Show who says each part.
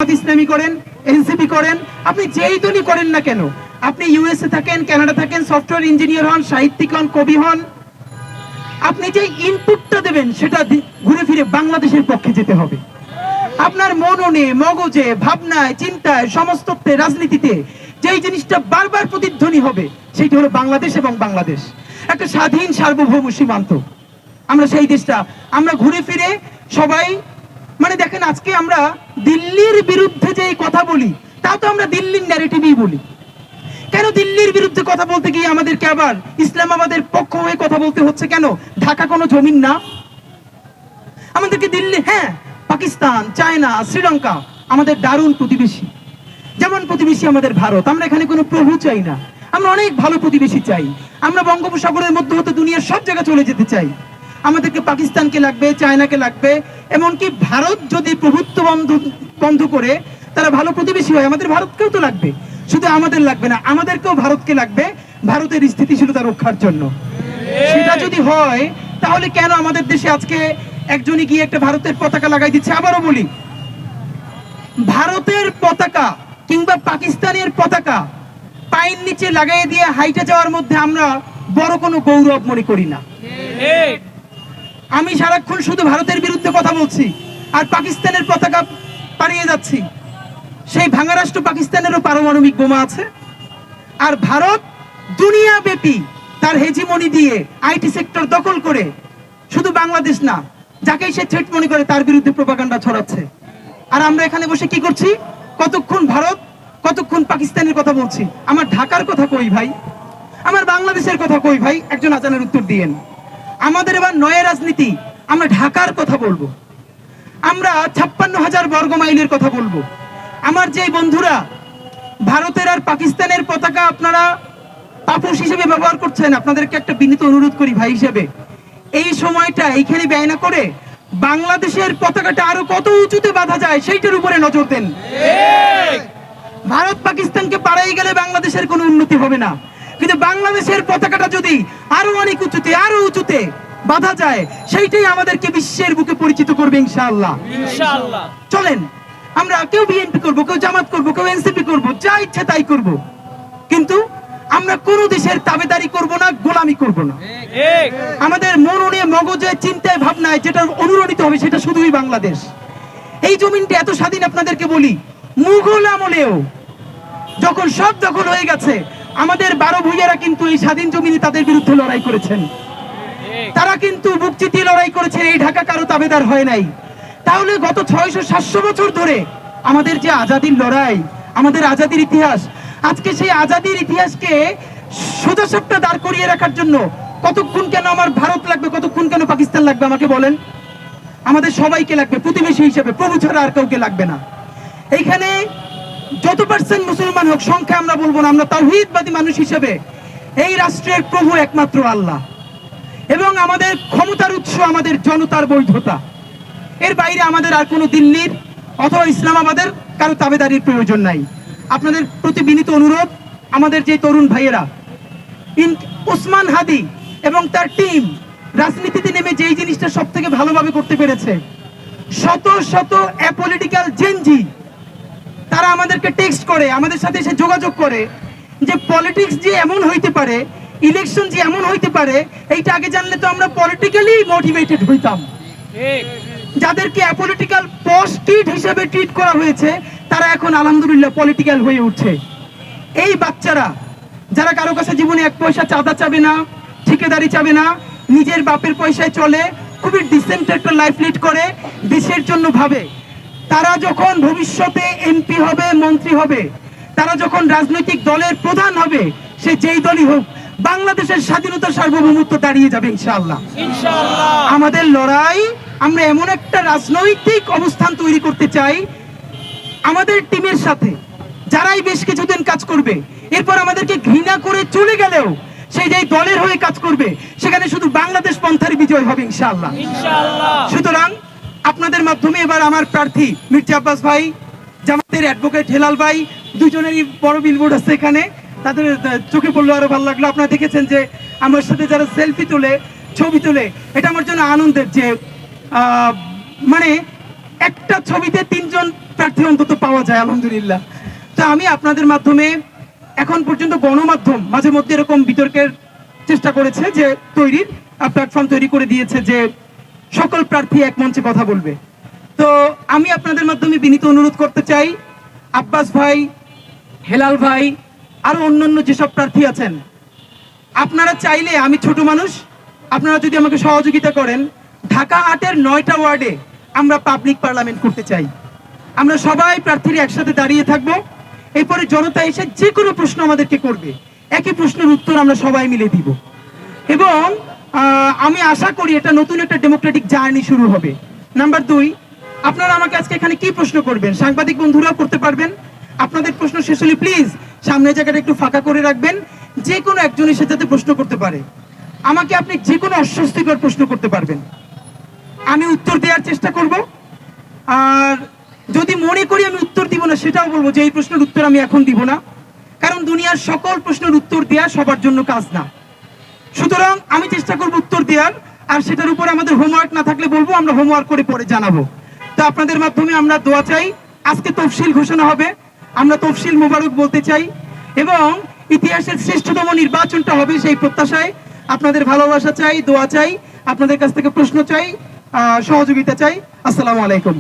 Speaker 1: ইসলামী করেন, এনসিপি করেন, আপনি যেই দলই করেন না কেন, আপনি ইউএসএ থাকেন, কানাডা থাকেন, সফটওয়্যার ইঞ্জিনিয়ার হন, সাহিত্যিক হন, কবি হন, আপনি যে ইনপুটটা দেবেন সেটা ঘুরে ফিরে বাংলাদেশের পক্ষে যেতে হবে। আপনার মননে, মগজে, ভাবনায়, চিন্তায়, সমস্তত্বে, রাজনীতিতে যেই জিনিসটা বারবার প্রতিধ্বনি হবে সেইটা হলো বাংলাদেশ এবং বাংলাদেশ একটা স্বাধীন সার্বভৌম সীমান্ত। আমরা সেই দেশটা আমরা ঘুরে ফিরে সবাই মানে দেখেন, আজকে আমরা দিল্লির বিরুদ্ধে যে কথা বলি তা তো আমরা দিল্লির ন্যারেটিভই বলি। কেন দিল্লির বিরুদ্ধে কথা বলতে গিয়ে আমাদেরকে আবার ইসলামাবাদের পক্ষ হয়ে কথা বলতে হচ্ছে? কেন? ঢাকা কোনো জমিন না? আমাদেরকে দিল্লি, হ্যাঁ, পাকিস্তান, চায়না, শ্রীলঙ্কা আমাদের দারুণ প্রতিবেশী। যেমন প্রতিবেশী আমাদের ভারত, আমরা এখানে কোনো প্রভু চাই না, আমরা অনেক ভালো প্রতিবেশী চাই। আমরা বঙ্গোপসাগরের মধ্যে হতে দুনিয়ার সব জায়গায় চলে যেতে চাই। আমাদেরকে পাকিস্তানকে লাগবে, চায়নাকে লাগবে, এমনকি ভারত যদি প্রভুত্ব বন্ধ করে তারা ভালো প্রতিবেশী হয়, আমাদের ভারতকেও তো লাগবে। শুধু আমাদের লাগবে না, আমাদেরকেও ভারতকে লাগবে ভারতের স্থিতিশীলতা রক্ষার জন্য। সেটা যদি হয় তাহলে কেন আমাদের দেশে আজকে একজনই গিয়ে একটা ভারতের পতাকা লাগাই দিচ্ছে? আবারও বলি, ভারতের পতাকা কিংবা পাকিস্তানের পতাকা পায়ের নিচে লাগাই দিয়ে হাইটে যাওয়ার মধ্যে আমরা বড় কোনো গৌরব মনে করি না। আমি সারাক্ষণ শুধু ভারতের বিরুদ্ধে কথা বলছি আর পাকিস্তানের পতাকা পাড়িয়ে যাচ্ছি। সেই ভাঙা রাষ্ট্র পাকিস্তানেরও পারমাণবিক বোমা আছে, আর ভারত দুনিয়া ব্যাপী তার হেজিমনি দিয়ে আইটি সেক্টর দখল করে শুধু বাংলাদেশ না, যাকেই সে থ্রেট মনে করে তার বিরুদ্ধে প্রোপাগান্ডা ছড়াচ্ছে। আর আমরা এখানে বসে কি করছি? কতক্ষণ ভারত, কতক্ষণ পাকিস্তানের কথা বলছি। আমার ঢাকার কথা কই ভাই? আমার বাংলাদেশের কথা কই ভাই? একজন আজানের উত্তর দিয়েন। আমাদের এবার নয়া রাজনীতি, আমরা ঢাকার কথা বলবো, আমরা 56,000 বর্গ মাইলের কথা বলবো। আমার যে বন্ধুরা ভারতের আর পাকিস্তানের পতাকা আপনারা পাপোশ হিসেবে ব্যবহার করছেন, আপনাদেরকে একটা বিনীত অনুরোধ করি ভাই হিসেবে, এই সময়টা এইখানে ব্যয় না করে বাংলাদেশের পতাকাটা আরো কত উঁচুতে বাঁধা যায় সেইটার উপরে নজর দেন। ভারত পাকিস্তানকে পাড়াই গেলে বাংলাদেশের কোনো উন্নতি হবে না, কিন্তু বাংলাদেশের পতাকাটা যদি আরো অনেক উঁচুতে, আরো উঁচুতে বাঁধা যায়, সেইটাই আমাদেরকে বিশ্বের বুকে পরিচিত করবে ইনশাআল্লাহ। ইনশাআল্লাহ চলেন, আমরা কেউ বিএনপি করবো, কেউ জামাত করবো, কেউ এনসিপি করবো, যা ইচ্ছে তাই করবো, কিন্তু আমরা কোন দেশের তাবেদারি করব না, গোলামি করব না। আমাদের মননে, মগজে, চিন্তায়, ভাবনায় যেটা অনুরণিত হবে সেটা শুধুই বাংলাদেশ। এই জমিনটা এত স্বাধীন, আপনাদেরকে বলি, মুঘল আমলেও যখন সব দখল হয়ে গেছে, আমাদের 12 ভূঁইয়ারা কিন্তু এই স্বাধীন জমিনে তাদের বিরুদ্ধে লড়াই করেছেন। তারা কিন্তু বুক চিতিয়ে লড়াই করেছেন, এই ঢাকা কারো তাবেদার হয় নাই। তাহলে গত 600-700 বছর ধরে আমাদের যে আজাদির লড়াই, আমাদের আজাদির ইতিহাস, আজকে সেই আজাদির ইতিহাসকে সোজাসাপটা দাঁড় করিয়ে রাখার জন্য কতক্ষণ কেন আমার ভারত লাগবে, কতক্ষণ কেন পাকিস্তান লাগবে? আমাকে বলেন। আমাদের সবাইকে লাগবে প্রতিবেশী হিসেবে, প্রভু ছাড়া আর কাউকে লাগবে না। এইখানে যত পার্সেন্ট মুসলমান হোক, সংখ্যা আমরা বলবো না, আমরা তাওহীদবাদী মানুষ হিসেবে এই রাষ্ট্রের প্রভু একমাত্র আল্লাহ, এবং আমাদের ক্ষমতার উৎস আমাদের জনতার বৈধতা। এর বাইরে আমাদের আর কোনো দিল্লির অথবা ইসলামাবাদের কারো তাবেদারির প্রয়োজন নাই। আপনাদের প্রতি বিনীত অনুরোধ, আমাদের যে তরুণ ভাইয়েরা, ওসমান হাদি এবং তার টিম রাজনীতিতে নেমে যেই জিনিসটা সব থেকে ভালোভাবে করতে পেরেছে, শত শত অ্যাপলিটিক্যাল জেনজি তারা আমাদেরকে টেক্সট করে, আমাদের সাথে এসে যোগাযোগ করে যে পলিটিক্স যে এমন হইতে পারে, ইলেকশন যে এমন হইতে পারে, এইটা আগে জানলে তো আমরা পলিটিক্যালি মোটিভেটেড হইতাম। যাদেরকে অ্যাপলিটিক্যাল পোস্ট হিসেবে ট্রিট করা হয়েছে, তারা এখন আলহামদুলিল্লাহ পলিটিক্যাল হয়ে উঠছে। এই বাচ্চারা যারা কারো কাছে জীবনে 1 পয়সা চাঁদা চাবে না, ঠিকাদারি চাবে না, নিজের বাপের পয়সায় চলে, খুবই ডিসেন্ট একটা লাইফ লিড করে, দেশের জন্য ভাবে, তারা যখন ভবিষ্যতে এমপি হবে, মন্ত্রী হবে, তারা যখন রাজনৈতিক দলের প্রধান হবে, সে যেই দলই হোক, বাংলাদেশের স্বাধীনতা, সার্বভৌমত্ব দাঁড়িয়ে যাবে ইনশাআল্লাহ। ইনশাআল্লাহ আমাদের লড়াই, আমরা এমন একটা রাজনৈতিক অবস্থান তৈরি করতে চাই আমাদের টিমের সাথে, যারাই বেশ কিছুদিন কাজ করবে, এরপর আমাদেরকে ঘৃণা করে চলে গেলেও সেই যে দলের হয়ে কাজ করবে, সেখানে শুধু বাংলাদেশ পন্থার বিজয় হবে ইনশাআল্লাহ। ইনশাআল্লাহ সুতরাং আপনাদের মাধ্যমে এবার আমার প্রার্থী মির্জা আব্বাস ভাই, জামাতের অ্যাডভোকেট হেলাল ভাই, দুজনেরই বড় বিলবোর্ড আছে এখানে, তাদের চোখে পড়লো, আরো ভালো লাগলো। আপনারা দেখেছেন যে আমার সাথে যারা সেলফি তোলে, ছবি তোলে, এটা আমার জন্য আনন্দের। যে মানে একটা ছবিতে 3 জন প্রার্থী অন্তত পাওয়া যায় আলহামদুলিল্লাহ। তো আমি আপনাদের মাধ্যমে এখন পর্যন্ত গণমাধ্যম মাঝে মধ্যে এরকম বিতর্কের চেষ্টা করেছে যে তৈরির প্ল্যাটফর্ম তৈরি করে দিয়েছে যে সকল প্রার্থী এক মঞ্চে কথা বলবে। তো আমি আপনাদের মাধ্যমে বিনীত অনুরোধ করতে চাই, আব্বাস ভাই, হেলাল ভাই, আরো অন্যান্য যেসব প্রার্থী আছেন, আপনারা চাইলে, আমি ছোট মানুষ, আপনারা যদি আমাকে সহযোগিতা করেন, ঢাকা 8-এর 9টা ওয়ার্ডে আমরা পাবলিক পার্লামেন্ট করতে চাই। আমরা সবাই প্রার্থীরা একসাথে দাঁড়িয়ে থাকবো, এরপরে জনতা এসে যে কোনো প্রশ্ন আমাদেরকে করবে, একই প্রশ্নের উত্তর আমরা সবাই মিলে দিব। এবং আমি আশা করি এটা নতুন একটা ডেমোক্রেটিক জার্নি শুরু হবে। নাম্বার 2, আপনারা আমাকে আজকে এখানে কি প্রশ্ন করবেন, সাংবাদিক বন্ধুরাও করতে পারবেন। আপনাদের প্রশ্ন শেষ হলে প্লিজ সামনের জায়গাটা একটু ফাঁকা করে রাখবেন, যে কোনো একজন এসে যাতে প্রশ্ন করতে পারে। আমাকে আপনি যে কোনো অস্বস্তিকর প্রশ্ন করতে পারবেন, আমি উত্তর দেওয়ার চেষ্টা করব। আর যদি মনে করি আমি উত্তর দিব না, সেটাও বলবো যে এই প্রশ্নের উত্তর আমি এখন দিব না, কারণ দুনিয়ার সকল প্রশ্নের উত্তর দেওয়া সবার জন্য কাজ না। সুতরাং আমি চেষ্টা করব উত্তর দেওয়ার, আর সেটার উপর আমাদের হোমওয়ার্ক না থাকলে বলবো, আমরা হোমওয়ার্ক করে পরে জানাবো। তো আপনাদের মাধ্যমে আমরা দোয়া চাই, আজকে তফসিল ঘোষণা হবে, আমরা তফসিল মোবারক বলতে চাই, এবং ইতিহাসের শ্রেষ্ঠতম নির্বাচনটা হবে সেই প্রত্যাশায় আপনাদের ভালোবাসা চাই, দোয়া চাই, আপনাদের কাছ থেকে প্রশ্ন চাই, সহযোগিতা চাই। আসসালামু আলাইকুম।